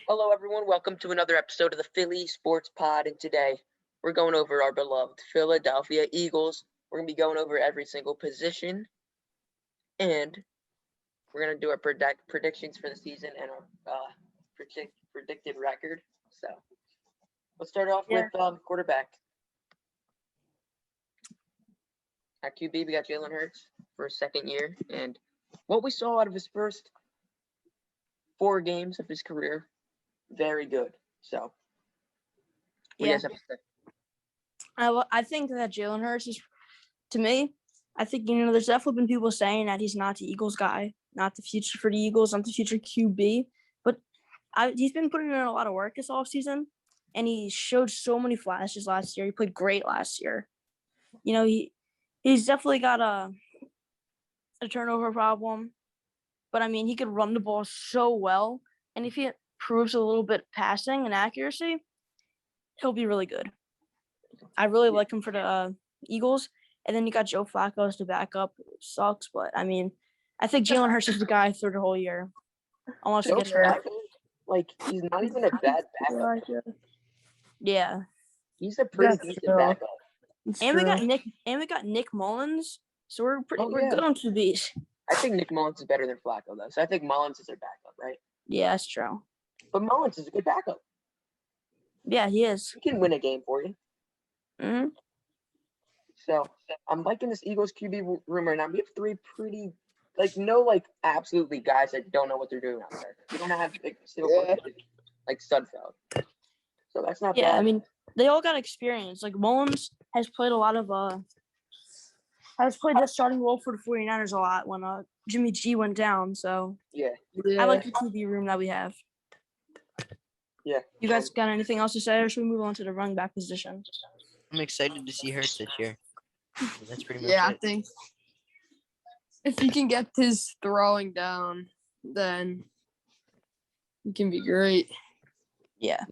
Hello, everyone. Welcome to another episode of the Philly Sports Pod. And today we're going over our beloved Philadelphia Eagles. We're going to be going over every single position. And we're going to do our predictions for the season and our predicted record. So let's start off with quarterback. At QB, we got Jalen Hurts for his second year. And what we saw out of his first 4 games of his career, very good. So, what do you guys have to say? I think that Jalen Hurts is, to me, I think, there's definitely been people saying that he's not the Eagles guy, not the future for the Eagles, not the future QB. But he's been putting in a lot of work this offseason, and he showed so many flashes last year. He played great last year. He's definitely got a turnover problem. But, he could run the ball so well. And if he proves a little bit passing and accuracy, he'll be really good. I really like him for the Eagles. And then you got Joe Flacco as the backup. It sucks, but, I think Jalen Hurts is the guy through the whole year. Almost Joe gets hurt. Like, he's not even a bad backup. Yeah. He's a pretty decent backup. And we got Nick Mullins. So we're good on QBs. I think Nick Mullins is better than Flacco, though. So I think Mullins is their backup, right? Yeah, that's true. But Mullins is a good backup. Yeah, he is. He can win a game for you. Mm-hmm. So I'm liking this Eagles QB room right now. We have 3 pretty, absolutely guys that don't know what they're doing out there. We don't have like Sudfeld. So that's not bad. Yeah, they all got experience. Like Mullins has played a lot of the starting role for the 49ers a lot when Jimmy G went down. So yeah. I like the QB room that we have. Yeah. You guys got anything else to say, or should we move on to the running back position? I'm excited to see Hurts this year. That's pretty much it. I think if he can get his throwing down, then he can be great. Yeah.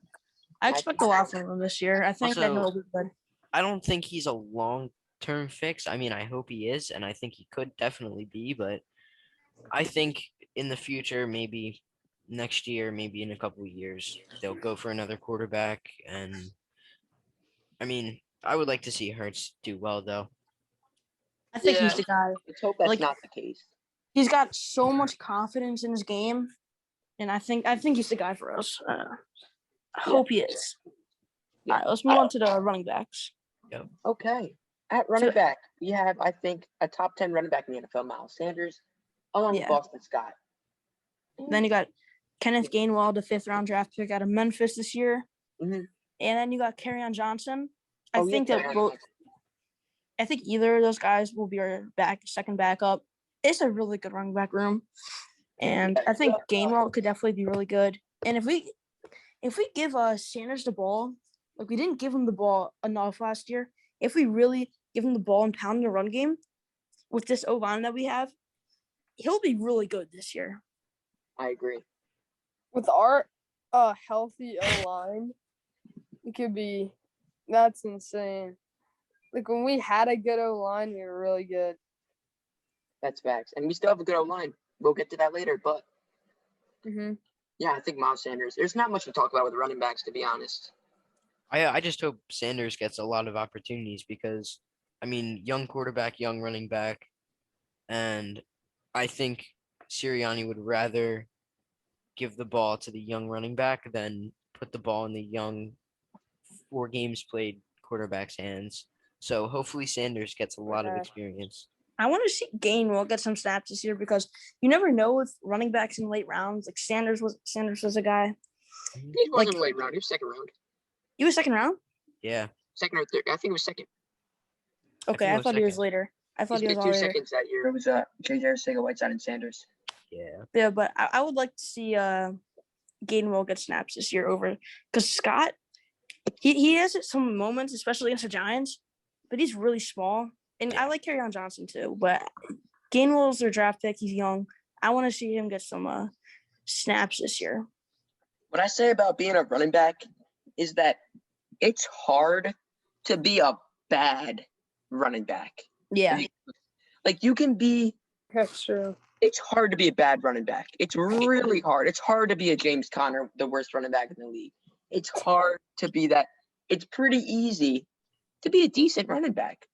I expect a lot from him this year. I think that he'll be good. I don't think he's a long-term fix. I hope he is, and I think he could definitely be, but I think in the future, maybe next year, maybe in a couple of years, they'll go for another quarterback. And I would like to see Hurts do well, though. I think he's the guy. Let's hope that's not the case. He's got so much confidence in his game, and I think he's the guy for us. I hope he is. All right, let's move on to the running backs. Yep. Okay. At running back, we have, I think, a top 10 running back in the NFL, Miles Sanders, along with Boston Scott. Then you got Kenneth Gainwell, the 5th-round draft pick out of Memphis this year. Mm-hmm. And then you got Kerryon Johnson. I think either of those guys will be our second backup. It's a really good running back room. And I think Gainwell could definitely be really good. And if we give Sanders the ball, like we didn't give him the ball enough last year, if we really give him the ball and pound the run game with this O-line that we have, he'll be really good this year. I agree. With our healthy O-line, that's insane. Like when we had a good O-line, we were really good. That's facts. And we still have a good O-line. We'll get to that later, but yeah, I think Miles Sanders. There's not much to talk about with running backs, to be honest. I just hope Sanders gets a lot of opportunities because, young quarterback, young running back, and I think Sirianni would rather give the ball to the young running back than put the ball in the young 4 games played quarterback's hands. So hopefully Sanders gets a lot of experience. I want to see Gainwell get some snaps this year because you never know with running backs in late rounds. Like Sanders was a guy. He wasn't late round. He was second round. He was second round? Yeah. Second or third. I think it was second. Okay, I thought he was later. I thought he was all 2 seconds that year. It was J.J. Arcega-Whiteside and Sanders. Yeah. Yeah, but I would like to see Gainwell get snaps this year over because Scott, he has some moments, especially against the Giants, but he's really small. And I like Kerryon Johnson too, but Gainwell's their draft pick. He's young. I want to see him get some snaps this year. What I say about being a running back is that it's hard to be a bad running back. Yeah. Like you can be. That's true. It's hard to be a bad running back. It's really hard. It's hard to be a James Conner, the worst running back in the league. It's hard to be that. It's pretty easy to be a decent running back.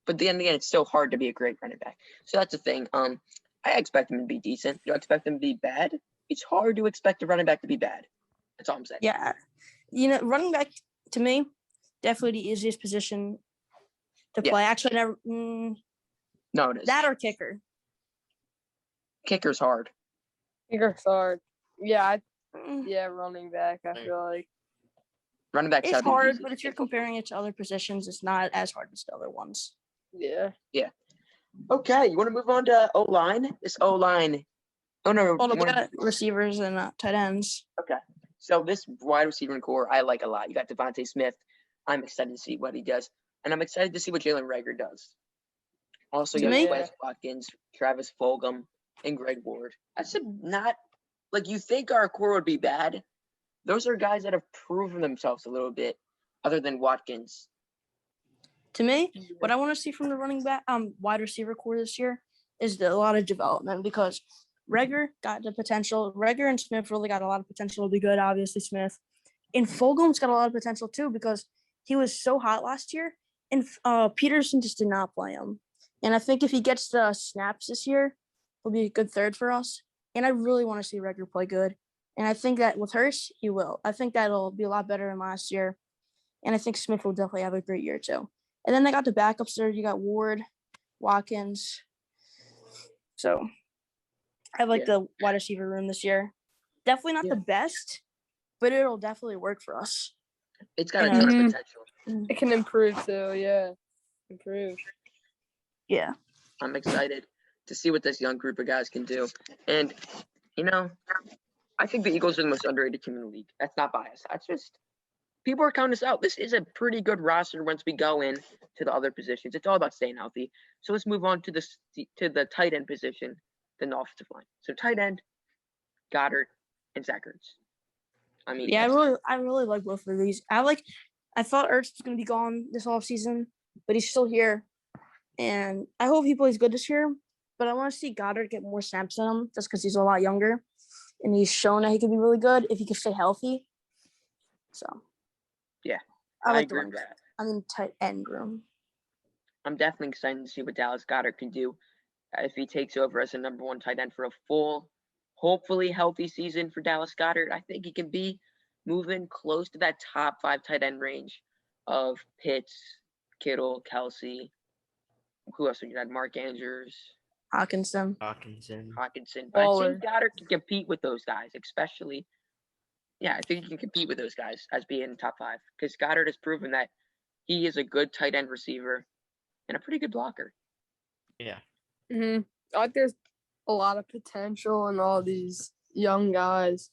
But then again, it's so hard to be a great running back. So that's the thing. I expect him to be decent. Do I expect him to be bad? It's hard to expect a running back to be bad. That's all I'm saying. Yeah, running back to me, definitely the easiest position to Yeah. play. Actually, never No, it is. that or kicker. Kicker's hard. Kicker's hard. Yeah, Mm, yeah, running back. I feel like Running back's It's gotta be the hard, easiest but if you're in football. comparing it to other positions, it's not as hard as the other ones. yeah. Okay, you want to move on to O-line? This O-line. Oh, no. Well, we one- got receivers and tight ends. So this wide receiver core, I like a lot. You got Devontae Smith. I'm excited to see what he does. And I'm excited to see what Jalen Reagor does. Also, you To got me- Wes Watkins, Travis Fulgham, and Greg Ward. That's not like you think our core would be bad. Those are guys that have proven themselves a little bit, other than Watkins. To me, what I want to see from the running back, wide receiver core this year is a lot of development because Reagor got the potential. Reagor and Smith really got a lot of potential to be good. Obviously, Smith and Fulgham's got a lot of potential too because he was so hot last year, and Peterson just did not play him. And I think if he gets the snaps this year, he'll be a good third for us. And I really want to see Reagor play good. And I think that with Hurst, he will. I think that'll be a lot better than last year. And I think Smith will definitely have a great year too. And then they got the backups there. You got Ward, Watkins. So I like the wide receiver room this year. Definitely not the best, but it'll definitely work for us. It's got a And, ton Mhm. of potential. It can improve too. Yeah, improve. Yeah. I'm excited to see what this young group of guys can do. And, I think the Eagles are the most underrated team in the league. That's not biased. That's just people are counting us out. This is a pretty good roster once we go in to the other positions. It's all about staying healthy. So let's move on to the tight end position, then the offensive line. So tight end, Goddard and Zach Ertz. I mean, Yeah, I really like both of these. I thought Ertz was gonna be gone this offseason, but he's still here. And I hope he plays good this year. But I want to see Goddard get more snaps in him just because he's a lot younger. And he's shown that he can be really good if he can stay healthy. So Yeah, I I like the agree one. with that. I mean tight end room. I'm definitely excited to see what Dallas Goddard can do if he takes over as a number one tight end for a full, hopefully healthy season for Dallas Goddard. I think he can be moving close to that top 5 tight end range of Pitts, Kittle, Kelsey. Who else would you add? Mark Andrews, Hawkinson. Hawkinson. But I Waller. think Goddard can compete with those guys, especially. Yeah, I think he can compete with those guys as being top 5 because Goddard has proven that he is a good tight end receiver and a pretty good blocker. Yeah. I like there's a lot of potential in all these young guys.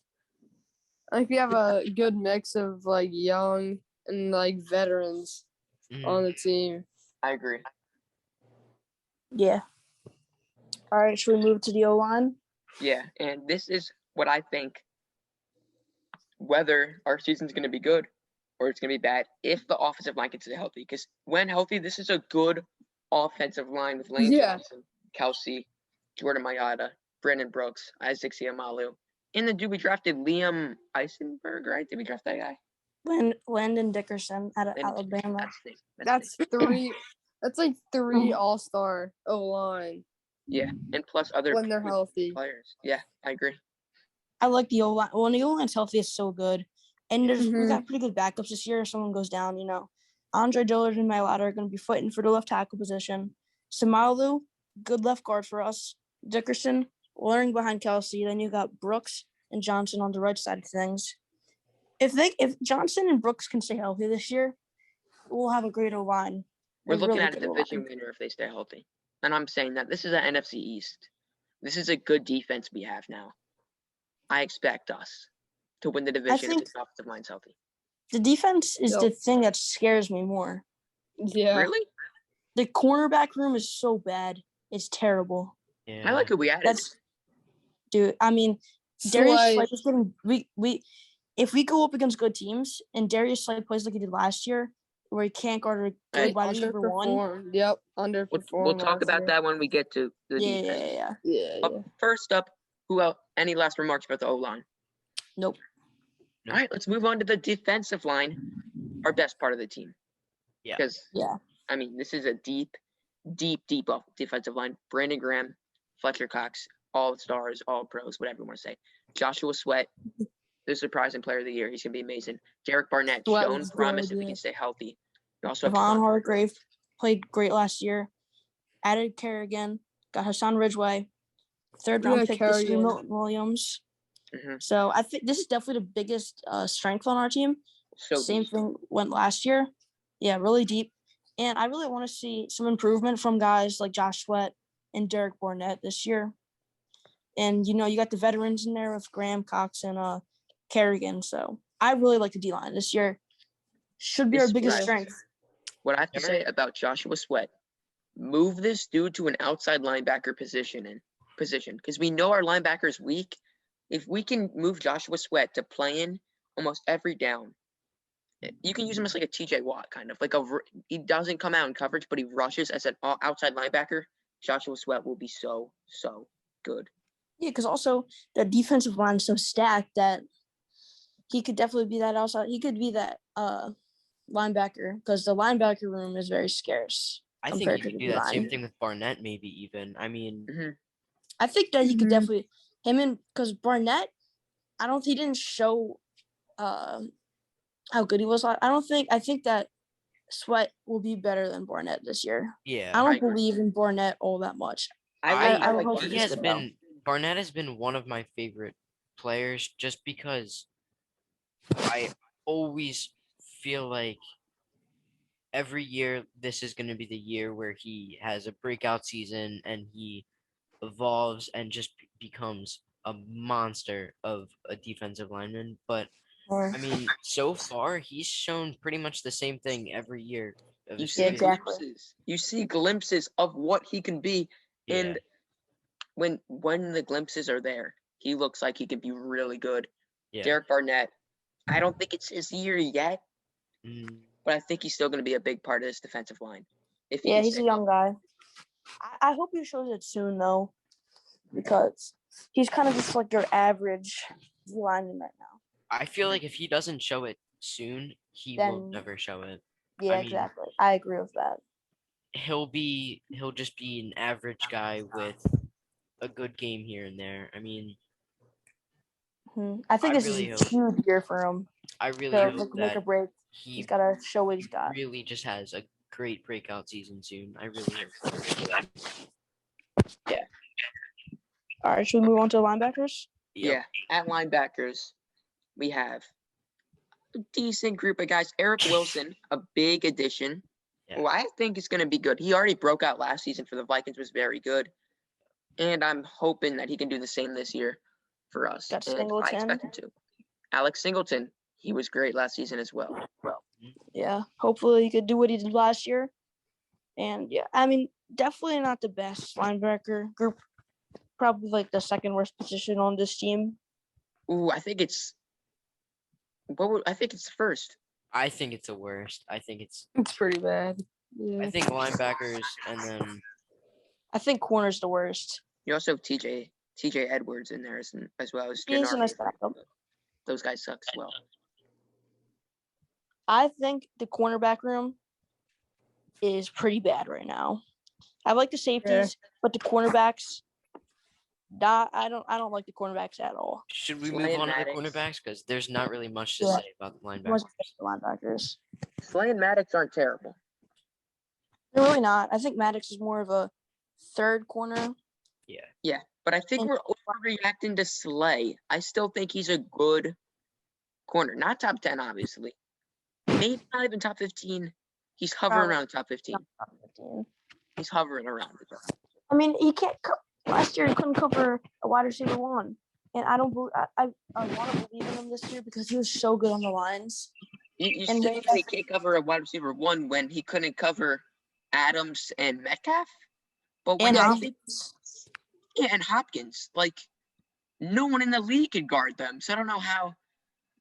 I think we have a good mix of like young and like veterans Mhm. on the team. I agree. Yeah. All right, should we move to the O-line? Yeah, and this is what I think whether our season's going to be good or it's going to be bad if the offensive line can stay healthy. Because when healthy, this is a good offensive line with Lane Yeah. Johnson, Kelsey, Jordan Mailata, Brandon Brooks, Isaac Siamalu. And then we drafted Liam Eisenberg, right? Did we draft that guy? Landon Dickerson out of Landon Dickerson, Alabama. That's the name. That's the name. three. That's like three all-star O-line Yeah, and plus other when they're good healthy. players. Yeah, I agree. I like the O-line. When the O-line's healthy, it's so good. And we Mhm. got pretty good backups this year. If someone goes down, Andre Dillard and Mailata are going to be fighting for the left tackle position. Samalu, good left guard for us. Dickerson, learning behind Kelsey. Then you got Brooks and Johnson on the right side of things. If Johnson and Brooks can stay healthy this year, we'll have a great O-line. We're looking really at a good division O-line. winner if they stay healthy. And I'm saying that this is an NFC East. This is a good defense we have now. I expect us to win the division if think- the offensive line's healthy. The defense is Yep. the thing that scares me more. Yeah. Really? The cornerback room is so bad. It's terrible. Yeah. I like who we added. Dude, I mean, Darius Slay. Slay is getting we if we go up against good teams and Darius Slay plays like he did last year, where he can't guard a good Hey, wide receiver one. Underperformed. Yep, we'll underperformed. talk last about year. that when we get to the Yeah, defense. yeah, yeah. Yeah, But yeah. first up, who else? Any last remarks about the O-line? Nope. No. All right, let's move on to the defensive line, our best part of the team. Yeah. Because, Yeah. I mean, this is a deep defensive line. Brandon Graham, Fletcher Cox, all stars, all pros, whatever you want to say. Joshua Sweat, the surprising player of the year. He's going to be amazing. Derek Barnett, Sweat shown was promise good, if he yeah. can stay healthy. You also have Devon Devon. Hargrave played great last year. Added Kerrigan. Got Hassan Ridgeway. Third round Yeah, pick this year, Kerrigan. Milton Williams. Mhm. So I think this is definitely the biggest strength on our team. So Same deep. thing went last year. Yeah, really deep. And I really want to see some improvement from guys like Josh Sweat and Derek Barnett this year. And, you got the veterans in there with Graham, Cox, and Kerrigan. So I really like the D-line this year. Should be This our is biggest what I- strength. What I have to Derek- say about Joshua Sweat, move this dude to an outside linebacker position because we know our linebacker is weak. If we can move Joshua Sweat to playing almost every down, you can use him as like a TJ Watt kind of he doesn't come out in coverage, but he rushes as an outside linebacker. Joshua Sweat will be so good. Yeah, because also the defensive line is so stacked that he could definitely be that outside. He could be that linebacker because the linebacker room is very scarce. I think compared you to could the do that same D-line. thing with Barnett, maybe even. I mean, I think that he could Mhm. definitely because Barnett, he didn't show how good he was. I think that Sweat will be better than Barnett this year. yeah. I I don't agree. believe in Barnett all that much. I I like hope Barnett He this has as good well. been Barnett has been one of my favorite players just because I always feel like every year this is going to be the year where he has a breakout season and he evolves and just becomes a monster of a defensive lineman. But I mean, so far he's shown pretty much the same thing every year of You his see career. exactly. glimpses. You see glimpses of what he can be, Yeah. and when the glimpses are there, he looks like he can be really good. Yeah. Derek Barnett, I don't think it's his year yet, Mm, but I think he's still going to be a big part of this defensive line. If he Yeah, can he's stay a young guy. I hope he shows it soon though, because he's kind of just like your average lineman right now. I feel like if he doesn't show it soon, he will Then- never show it. Yeah, I mean- exactly. I agree with that. He'll just be an average guy with a good game here and there. I mean, I think I this really is a huge year for him. I really To hope make or that break. he He's got to show what he's got. really just has a great breakout season soon. I really hope. All right, should we move on to the linebackers? Yeah, at linebackers, we have a decent group of guys. Eric Wilson, a big addition. Yeah. Who I think is going to be good. He already broke out last season for the Vikings, was very good. And I'm hoping that he can do the same this year for us. Got And I Singleton. expect him to. Alex Singleton, he was great last season as well. Yeah, hopefully he could do what he did last year. And yeah, I mean, definitely not the best linebacker group. Probably like the second worst position on this team. Ooh, I think it's first. I think it's the worst. I think it's. It's pretty bad. I Yeah. think linebackers and then I think corner's the worst. You also have TJ Edwards in there as well as He's a nice Gennard. backup. Those guys suck as well. I think the cornerback room is pretty bad right now. I like the safeties, but the cornerbacks, I don't like the cornerbacks at all. should we Slay move and on to the Maddox. cornerbacks because there's not really much to Yeah. say about the Much linebackers. better than linebackers. Slay and Maddox aren't terrible. They're really not. I think Maddox is more of a third corner. Yeah, but I think And- we're overreacting to Slay. I still think he's a good corner. Not top 10, obviously. Maybe not even top 15. He's hovering Probably around the top 15. Top 15. He's hovering around it. I mean, he can't. Last year, he couldn't cover a wide receiver one, and I don't. I want to believe in him this year because he was so good on the lines. You And say then- he can't cover a wide receiver one when he couldn't cover Adams and Metcalf? But when And I Hopkins. think, and Hopkins, like, no one in the league could guard them. So I don't know how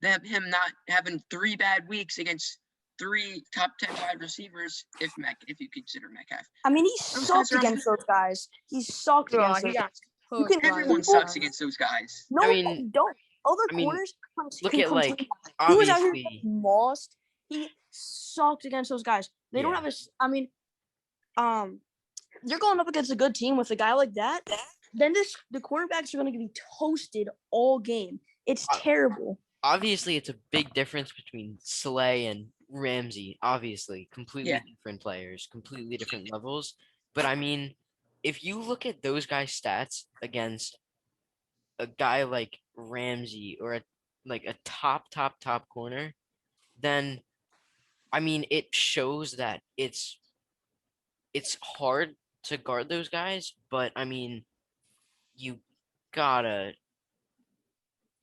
him not having 3 bad weeks against three top 10 wide receivers if you consider Metcalf. I mean, he Those guys sucked are on- against those guys. He sucked Oh, against he those got guys. You can- cooked by Everyone those sucks guys. against those guys. No, I they mean- don't. Other I mean, corners look can at, like, complain. He was out here obviously, getting mossed. He sucked against those guys. They don't Yeah. have a. I mean, they're going up against a good team with a guy like that. Then the quarterbacks are going to be toasted all game. It's terrible. obviously it's a big difference between Slay and Ramsey. Obviously, completely Yeah. different players, completely different levels. But I mean, if you look at those guys' stats against a guy like Ramsey or a top corner, then I mean it shows that it's hard to guard those guys, but I mean you gotta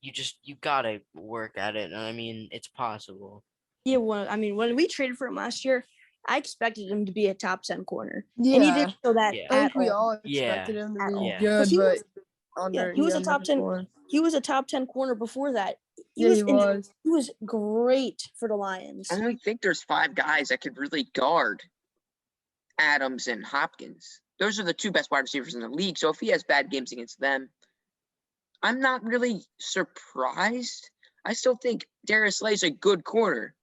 you gotta work at it. And I mean it's possible. Yeah, when we traded for him last year, I expected him to be a top 10 corner, and he Yeah, didn't show that Yeah. I at think we all. all expected him to At be all. Yeah. good, 'Cause he but was- he was a top 10 underperformed. He was a top 10 corner before that. He Yeah, was he was. He was great for the Lions. I only think there's 5 guys that could really guard Adams and Hopkins. Those are the 2 best wide receivers in the league. So if he has bad games against them, I'm not really surprised. I still think Darius Slay's a good corner.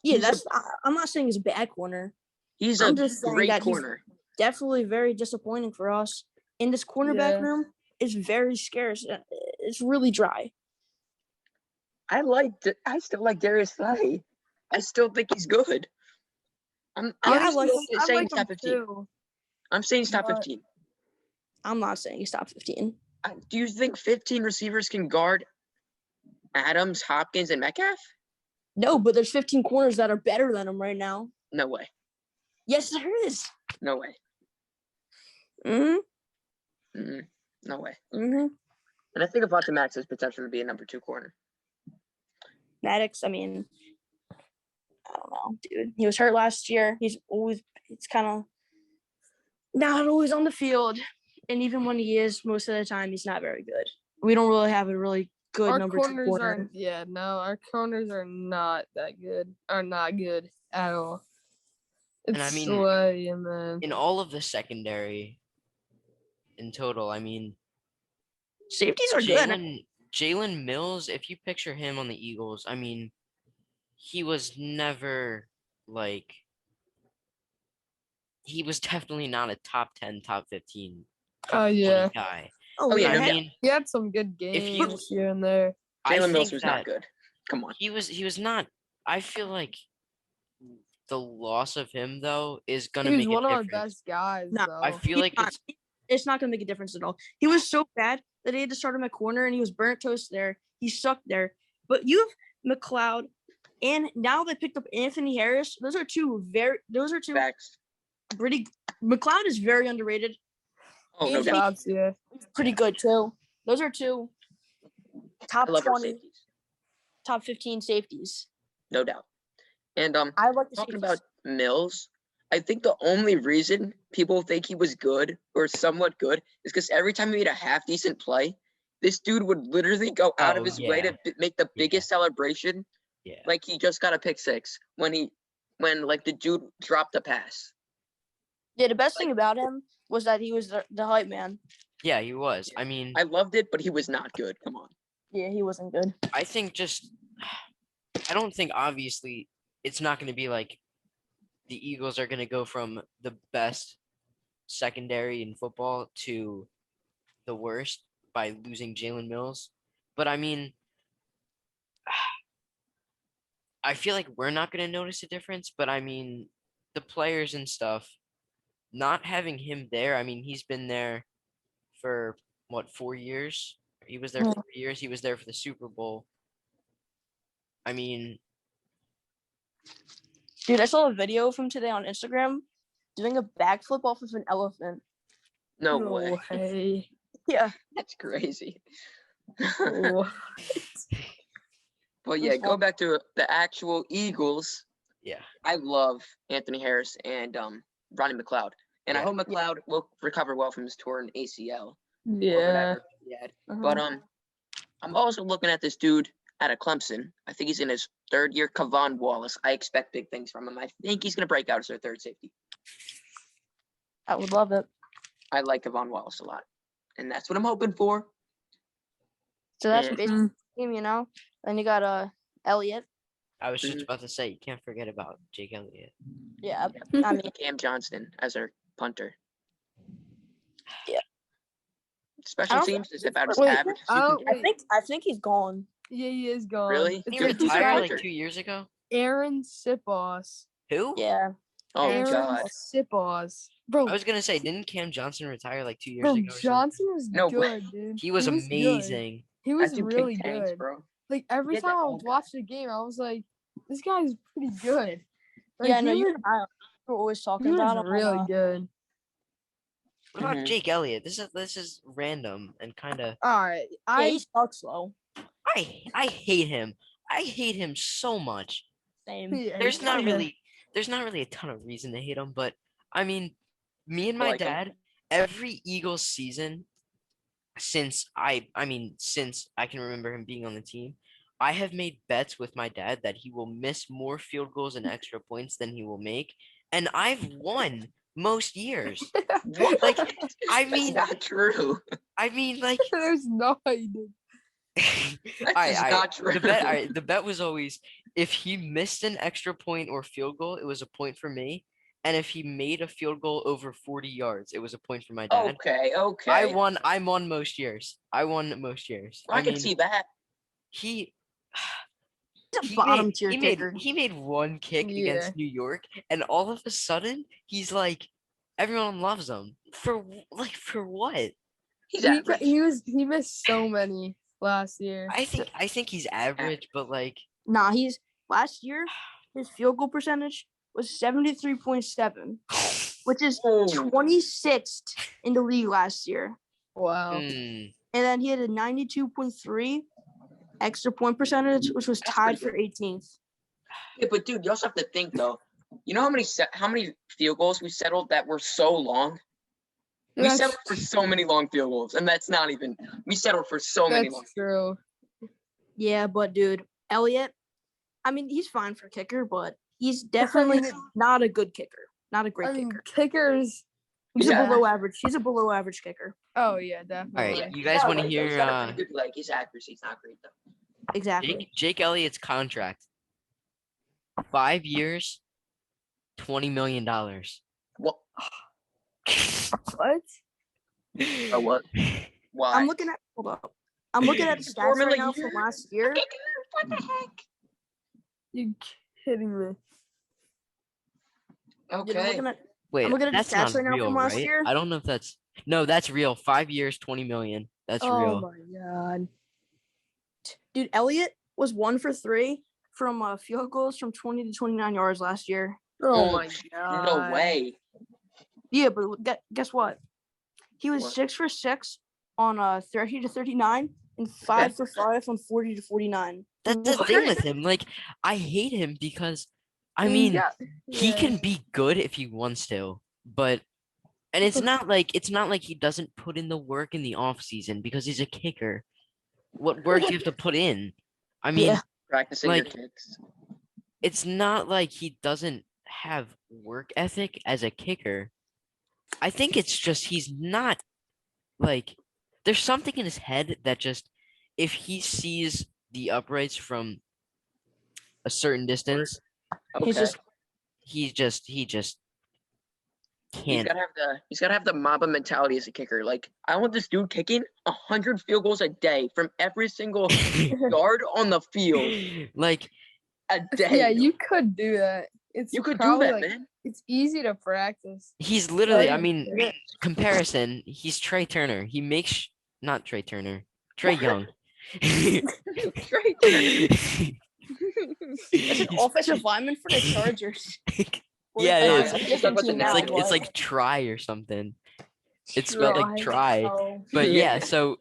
Yeah, he's I'm not saying he's a bad corner. He's I'm a just saying great that he's corner. definitely very disappointing for us. And this cornerback Yeah. room is very scarce. It's really dry. I still like Darius Slay. I still think he's good. I'm I like honestly him. saying he's top 15. too. I'm saying he's top but- 15. I'm not saying he's top 15. Do you think 15 receivers can guard Adams, Hopkins, and Metcalf? No, but there's 15 corners that are better than him right now. No way. Yes, there is. No way. Mm-hmm. No way. Mm-hmm. And I think Avonte Maddox has potential to be a number 2 corner. Maddox, I mean, I don't know, dude. He was hurt last year. It's kind of not always on the field. And even when he is, most of the time, he's not very good. We don't really have a really good Our number 2 corners corner. our corners are not that good. Are not good at all. It's And I mean, Slay and then In all of the secondary in total, I mean Safeties are good. Jalen Mills, if you picture him on the Eagles, I mean, he was never he was definitely not a top 10, top 15, top 20 yeah. guy. Oh, yeah, I no, mean, he had some good If you- games here and there. I Jalen Mills think was that not good. Come on. he was not. I feel like the loss of him though is He gonna was make one a of our difference. best guys, No, though. I feel like it's not going to make a difference at all. He was so bad that he had to start him at corner, and he was burnt toast there. He sucked there. But you have McLeod, and now they picked up Anthony Harris. Those are two Facts. pretty. McLeod is very underrated. Oh, no Anthony- doubt. Props, yeah. Pretty good too. Those are two top I love our 20, safeties. top 15 safeties. No doubt. And I like the talking safeties. about Mills, I think the only reason people think he was good or somewhat good is because every time he made a half decent play, this dude would literally go out of Oh, his way to yeah. make the Yeah. biggest celebration, Yeah. like he just got a pick 6 when like the dude dropped a pass. Yeah, the best thing about him was that he was the hype man. Yeah, he was. I mean, I loved it, but he was not good. Come on. Yeah, he wasn't good. I think I don't think obviously it's not going to be like the Eagles are going to go from the best secondary in football to the worst by losing Jalen Mills. But I mean, I feel like we're not going to notice a difference. But I mean, the players and stuff, not having him there, I mean, he's been there for what, 4 years? He was there for 4 years. He was there for the Super Bowl. I mean, Dude, I saw a video of him today on Instagram doing a backflip off of an elephant. No way. way. Yeah. That's crazy. What? But yeah, First of go all- back to the actual Eagles. yeah. I love Anthony Harris and Ronnie McLeod. And I Yeah. hope McLeod will recover well from his torn ACL. Or Yeah. whatever he had. But I'm also looking at this dude. out of Clemson. I think he's in his third year. Kavon Wallace. I expect big things from him. I think he's going to break out as their third safety. I would love it. I like Kavon Wallace a lot, and that's what I'm hoping for. So that's And- basically the team, you know. Then you got Elliott. I was just Mhm. about to say, you can't forget about Jake Elliott. Yeah, I mean, Cam Johnston as our punter. Yeah. Special don't teams is about as Wait, average as I you don't- can get. I think he's gone. Yeah, he is gone. Really? It's He Dude, who's their retired punter? like 2 years ago. Aaron Sipos. Who? Yeah. Oh Aaron God. Sipos. Bro, I was gonna say, didn't Cam Johnson retire like 2 years bro, ago? or something? Johnson was No way. good, dude. He was good. amazing. He That was dude really kicked tanks, good. bro. Like every Get that time I old would guy. watch the game, I was like, this guy's pretty good. Like, Yeah, no, he you was, and I were always he talking was about him. really good. What about Mhm. Jake Elliott? This is random and kind of. All right, Yeah, he sucks though. I hate him. I hate him so much. Same. yeah, There's not kinda- really a ton of reason to hate him, but I mean, me and I my like him. dad, every Eagles season since I can remember him being on the team, I have made bets with my dad that he will miss more field goals and extra points than he will make, and I've won most years. What? Like, I That's mean, not true. like, There's no idea. That's just not true. the bet was always if he missed an extra point or field goal, it was a point for me. And if he made a field goal over 40 yards, it was a point for my dad. Okay. I won most years. I I can mean, see that. he He's a bottom tier he kicker. made one kick Yeah. against New York, and all of a sudden he's like everyone loves him for what? He's average. He missed so many last year. I think he's average, but like Nah, he's last year his field goal percentage was 73.7, which is Oh. 26th in the league last year. Wow. mm, And then he had a 92.3 extra point percentage, which was That's tied pretty for 18th. Yeah, but dude, you also have to think though. You know how many field goals we settled that were so long? We That's, settled for so many long field goals, and that's not even. We settled for so many long. that's true. Yeah, but dude, Elliott, I mean, he's fine for kicker, but he's definitely not a good kicker. Not a great I mean, kicker. kickers. He's Yeah. a below average. He's a below average kicker. Oh yeah, all definitely. right, you He's guys got a want to leg, though. He's hear got a pretty good leg. His accuracy's not great though. Exactly. Jake Elliott's contract? 5 years, $20 million. What? What? Or what? Why? I'm looking at hold up. I'm looking at the stats Formula right now from year? last year. What the heck? You kidding me? Dude, I'm Okay. looking at Wait, looking at the that's stats not right now real, from last right? year. I don't know if that's no, that's real. 5 years, 20 million. That's Oh real. my god. Dude, Elliott was 1 for 3 from field goals from 20 to 29 yards last year. Oh Oh, my god. No way. Yeah, but guess what? He was What? 6 for 6 on 30 to 39 and 5 for 5 on 40 to 49. That's the What? thing with him. Like, I hate him because I He's mean got- he yeah. can be good if he wants to, but and it's not like he doesn't put in the work in the off season because he's a kicker. What work do you have to put in? I mean, Yeah. Practicing your Like- kicks. it's not like he doesn't have work ethic as a kicker. I think it's just he's not like there's something in his head that just if he sees the uprights from a certain distance, Okay. He's just he just He's can't. gotta have the Mamba mentality as a kicker. Like, I want this dude kicking 100 field goals a day from every single yard on the field Like a day. Yeah, you could do that. It's You could do probably, that, like, man. It's easy to practice. he's literally, I yeah. mean, comparison, he's Trey Turner. He makes not Trey Turner, Trey What? Young. Straight. That's an offensive lineman for the Chargers. Yeah, it Or is. a different It's team like- now, It's but- like try or something. It's spelled like Try. try. Oh, But yeah, so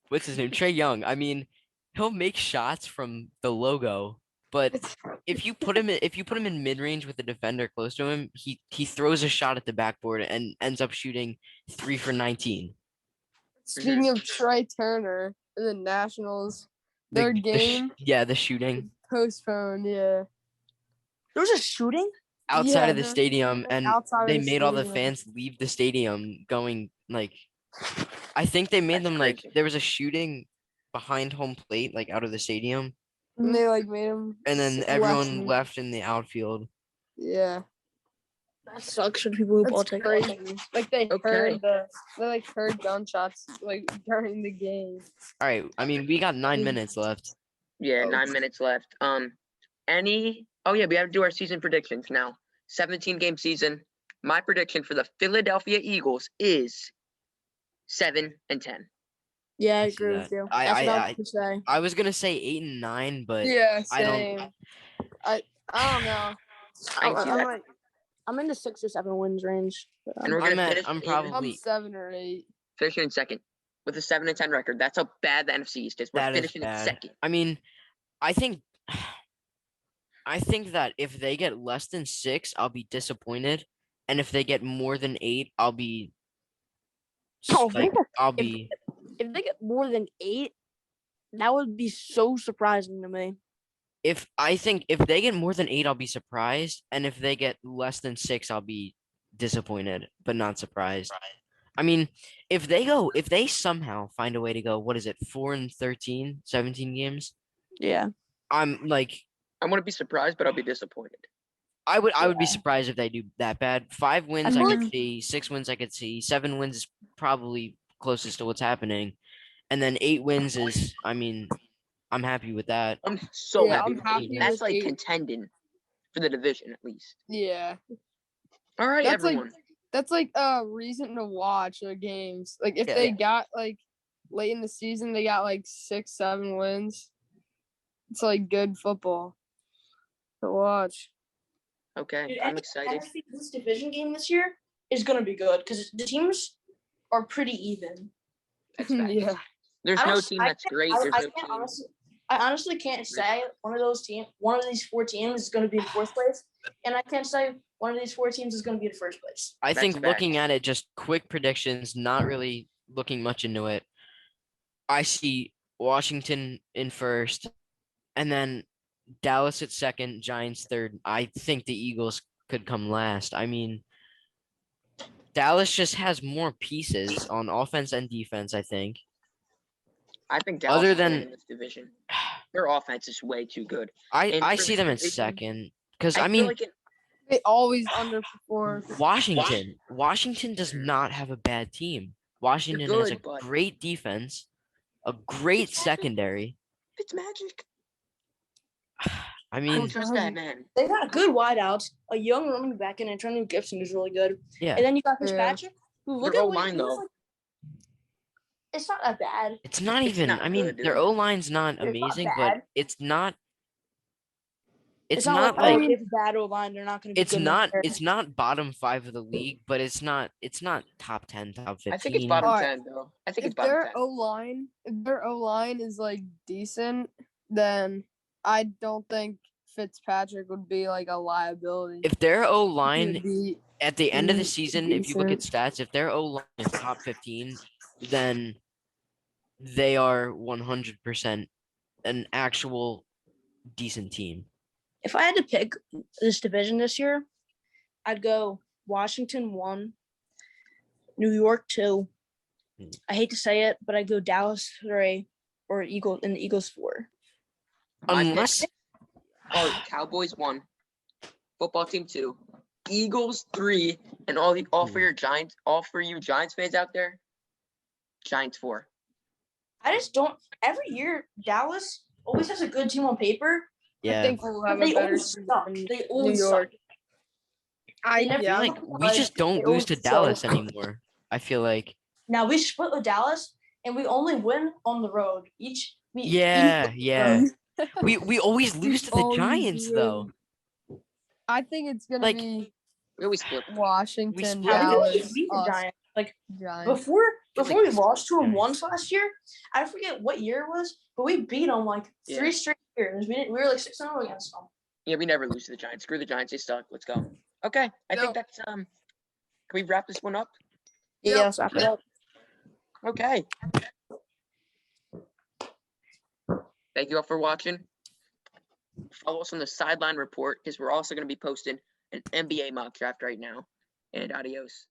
what's his name? Trey Young. I mean, he'll make shots from the logo, but if you put him in mid range with a defender close to him, he throws a shot at the backboard and ends up shooting 3 for 19. Speaking of Trey Turner, in the Nationals Their The game yeah, the shooting postponed. Yeah. There was a shooting. outside Yeah, of the they're stadium, and outside of they the made all the stadium. fans leave the stadium, going like, I think they made That's them like crazy. there was a shooting behind home plate, like out of the stadium, And they like made them. and then everyone left in the outfield. Yeah. That sucks for the people who ball That's take. crazy. Like they Okay. heard gunshots like during the game. All right, I mean, we got 9 minutes left. Yeah, Oh. 9 minutes left. Oh yeah, we have to do our season predictions now. 17-game season. My prediction for the Philadelphia Eagles is 7-10. Yeah, I I see agree with that. you. I- That's what I I- was gonna say. I was gonna say 8 and 9, but Yeah, I don't. same. I don't know. I can see I'm that. like, I'm in the 6 or 7 wins range. And we're gonna finish I'm in, I'm probably 7 or 8. finishing in second with a 7-10 record. That's how bad the NFC East is. We're that is finishing in bad. second. I mean, I think that if they get less than 6, I'll be disappointed, and if they get more than 8, I'll be Oh, like I'll if- be If they get more than 8, that would be so surprising to me. if I think if they get more than 8, I'll be surprised, and if they get less than 6, I'll be disappointed but not surprised. I mean, if they somehow find a way to go, what is it, 4-13, 17 games? Yeah. I'm like, I want to be surprised, but I'll be disappointed. I would be Yeah. surprised if they do that bad. 5 wins I feel could like- see, 6 wins I could see, 7 wins is probably closest to what's happening, and then 8 wins is, I mean, I'm happy with that. I'm so Yeah, happy. I'm with happy eight. That's with like 8. contending for the division at least. Yeah. All right, That's everyone. That's like a reason to watch the games. Like if Yeah. they got like late in the season, they got like 6, 7 wins. It's like good football to watch. Okay, Dude, I'm excited. NFC this division game this year is gonna be good because the teams are pretty even. That's facts. Yeah. There's I no don't- team I that's can't- great. I, There's I no can't team. honestly can't say one of these 4 teams is going to be in 4th place, and I can't say one of these 4 teams is going to be in 1st place. I That's think looking facts. at it, just quick predictions, not really looking much into it. I see Washington in 1st, and then Dallas at 2nd, Giants 3rd. I think the Eagles could come last. I mean, Dallas just has more pieces on offense and defense, I think. I think Dallas Other is winning than- this division. Their offense is way too good. I And for see this them in division, 2nd because I I feel mean like They always underperform. Washington does not have a bad team. Washington has a good, but- great defense, a great secondary. Fitzmagic. I I mean, don't trust that man. They got good wideouts, a young running back, and Antonio Gibson is really good. yeah, And then you got Yeah. Fitzpatrick, who look Their at what O-line, he looks though. like. It's not that bad. it's not It's even. not I mean, good, their dude. O line's not It's not amazing, bad. but it's not. It's not not like if bad O line, they're not going to be it's good not. enough there. It's not bottom 5 of the league, but it's not. It's not top 10, top 15. I think it's bottom Alright. 10 though. I think If it's bottom their 10. O line is like decent, then I don't think Fitzpatrick would be like a liability. If their O He line would be at the end of the Mm, season, if you look at stats, if their O line is top 15, then they are 100% an actual decent team. If I had to pick this division this year, I'd go Washington 1, New York 2. Hmm. I hate to say it, but I'd go Dallas 3 or the Eagles 4. My pick Unless are Cowboys 1, football team 2, Eagles 3, and all for you Giants fans out there, Giants 4. I just don't. Every year, Dallas always has a good team on paper. yeah, I think we'll But have they a better always season suck. than They New always York. suck. I They never- I feel yeah. like we just don't They lose to always Dallas suck. anymore. I feel like Now we split with Dallas, and we only win on the road. yeah. We always lose to the always Giants though. win. I think it's gonna Like, be We always split. Washington, split Yeah, we Dallas, always beat the us, Giants. Like Giants. before we lost to them Giants. once last year, I forget what year it was, but we beat them like 3 straight years. We were like 6-0 against them. Yeah, we never lose to the Giants. Screw the Giants. They suck. Let's go. Okay, I No. think that's Can we wrap this one up? Yeah, let's wrap it up. Okay. Thank you all for watching. Follow us on the Sideline Report because we're also going to be posting an NBA mock draft right now. And adios.